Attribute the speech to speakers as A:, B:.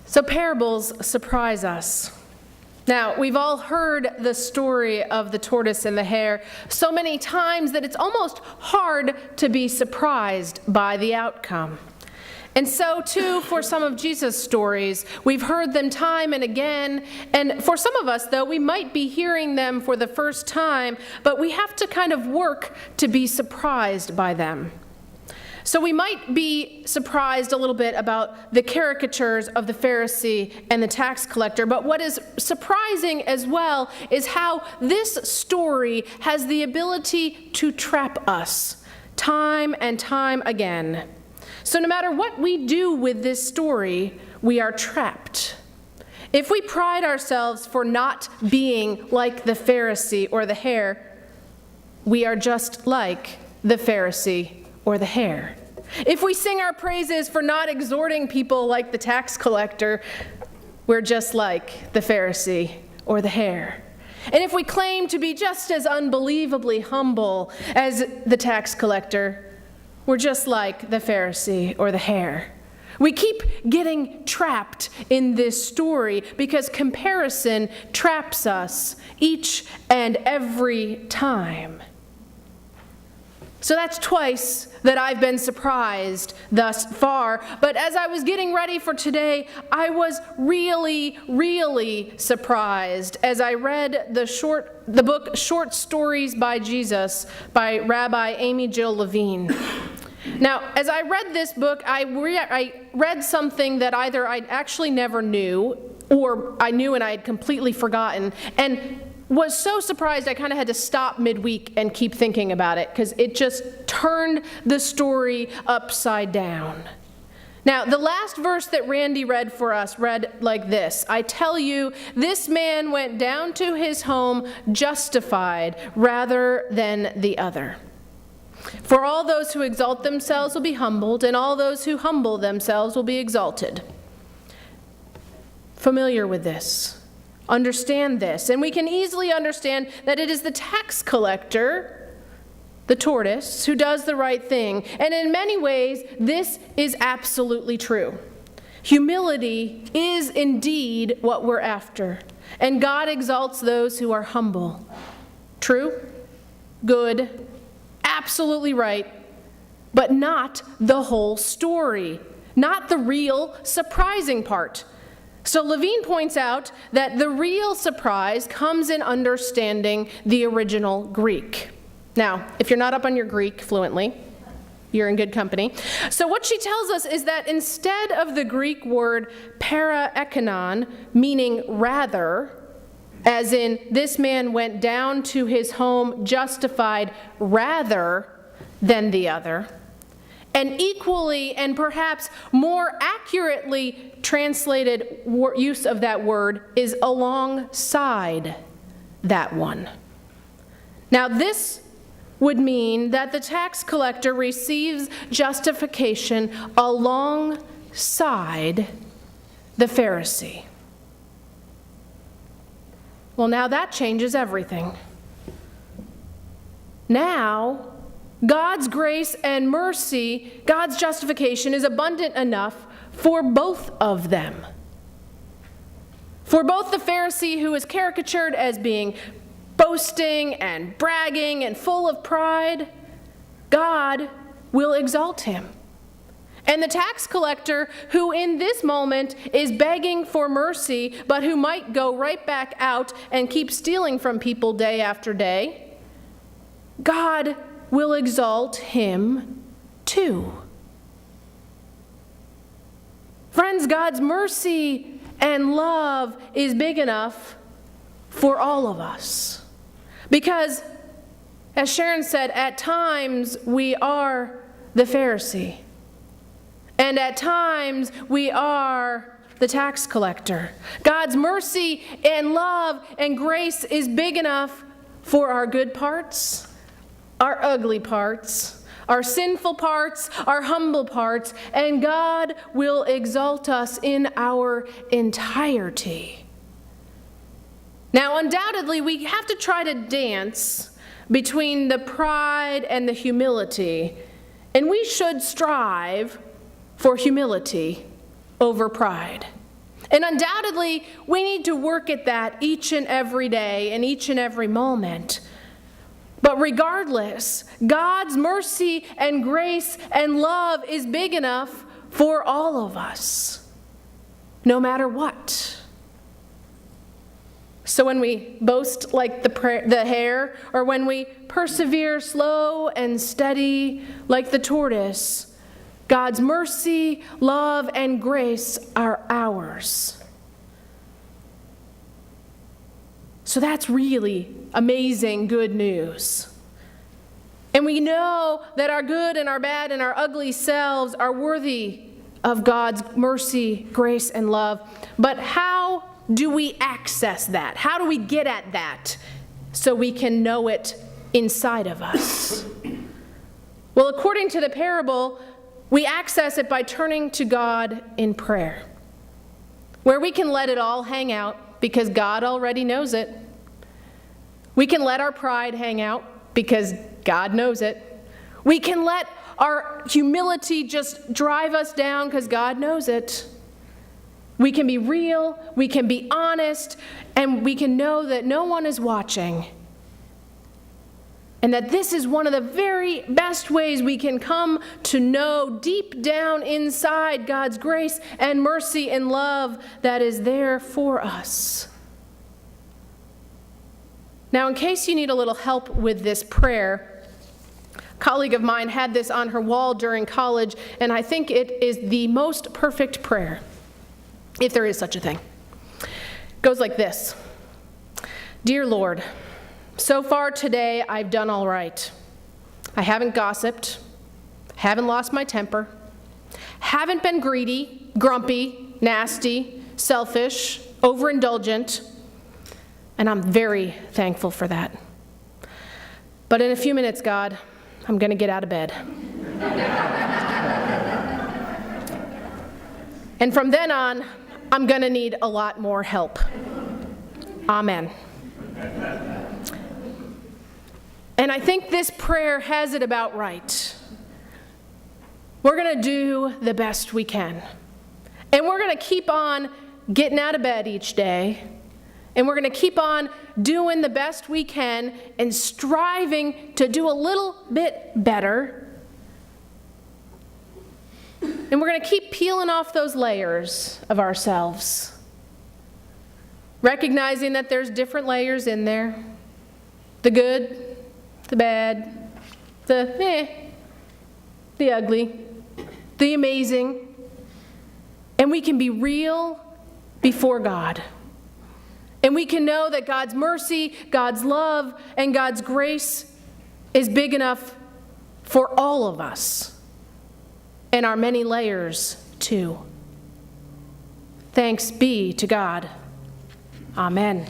A: So parables surprise us. Now, we've all heard the story of the tortoise and the hare so many times that it's almost hard to be surprised by the outcome. And so, too, for some of Jesus' stories, we've heard them time and again. And for some of us, though, we might be hearing them for the first time, but we have to kind of work to be surprised by them. So we might be surprised a little bit about the caricatures of the Pharisee and the tax collector, but what is surprising as well is how this story has the ability to trap us time and time again. So no matter what we do with this story, we are trapped. If we pride ourselves for not being like the Pharisee or the hare, we are just like the Pharisee or the hare. If we sing our praises for not exhorting people like the tax collector, we're just like the Pharisee or the hare. And if we claim to be just as unbelievably humble as the tax collector, we're just like the Pharisee or the hare. We keep getting trapped in this story because comparison traps us each and every time. So that's twice that I've been surprised thus far. But as I was getting ready for today, I was really surprised as I read the book Short Stories by Jesus by Rabbi Amy Jill Levine. Now, as I read this book, I read something that either I actually never knew or I knew and I had completely forgotten, and was so surprised I kind of had to stop midweek and keep thinking about it because it just turned the story upside down. Now, the last verse that Randy read for us read like this: I tell you, this man went down to his home justified rather than the other. For all those who exalt themselves will be humbled, and all those who humble themselves will be exalted. Familiar with this? Understand this, and we can easily understand that it is the tax collector, the tortoise, who does the right thing. And in many ways, this is absolutely true. Humility is indeed what we're after, and God exalts those who are humble. True, good, absolutely right, but not the whole story, not the real surprising part. So Levine points out that the real surprise comes in understanding the original Greek. Now, if you're not up on your Greek fluently, you're in good company. So what she tells us is that instead of the Greek word paraekonon, meaning rather, as in this man went down to his home justified rather than the other, an equally and perhaps more accurately translated use of that word is alongside that one. Now, this would mean that the tax collector receives justification alongside the Pharisee. Well, now that changes everything. Now, God's grace and mercy, God's justification is abundant enough for both of them. For both the Pharisee, who is caricatured as being boasting and bragging and full of pride, God will exalt him. And the tax collector, who in this moment is begging for mercy, but who might go right back out and keep stealing from people day after day, God will exalt him too. Friends, God's mercy and love is big enough for all of us. Because, as Sharon said, at times we are the Pharisee. And at times we are the tax collector. God's mercy and love and grace is big enough for our good parts, our ugly parts, our sinful parts, our humble parts, and God will exalt us in our entirety. Now, undoubtedly, we have to try to dance between the pride and the humility, and we should strive for humility over pride. And undoubtedly, we need to work at that each and every day and each and every moment. But regardless, God's mercy and grace and love is big enough for all of us, no matter what. So when we boast like the hare, or when we persevere slow and steady like the tortoise, God's mercy, love, and grace are ours. So that's really amazing good news. And we know that our good and our bad and our ugly selves are worthy of God's mercy, grace, and love. But how do we access that? How do we get at that so we can know it inside of us? Well, according to the parable, we access it by turning to God in prayer, where we can let it all hang out because God already knows it. We can let our pride hang out because God knows it. We can let our humility just drive us down because God knows it. We can be real, we can be honest, and we can know that no one is watching. And that this is one of the very best ways we can come to know deep down inside God's grace and mercy and love that is there for us. Now, in case you need a little help with this prayer, a colleague of mine had this on her wall during college, and I think it is the most perfect prayer, if there is such a thing. It goes like this. Dear Lord, so far today, I've done all right. I haven't gossiped, haven't lost my temper, haven't been greedy, grumpy, nasty, selfish, overindulgent, and I'm very thankful for that. But in a few minutes, God, I'm going to get out of bed. And from then on, I'm going to need a lot more help. Amen. And I think this prayer has it about right. We're going to do the best we can. And we're going to keep on getting out of bed each day. And we're going to keep on doing the best we can and striving to do a little bit better. And we're going to keep peeling off those layers of ourselves, recognizing that there's different layers in there. The good, the bad, the ugly, the amazing. And we can be real before God. And we can know that God's mercy, God's love, and God's grace is big enough for all of us. And our many layers, too. Thanks be to God. Amen.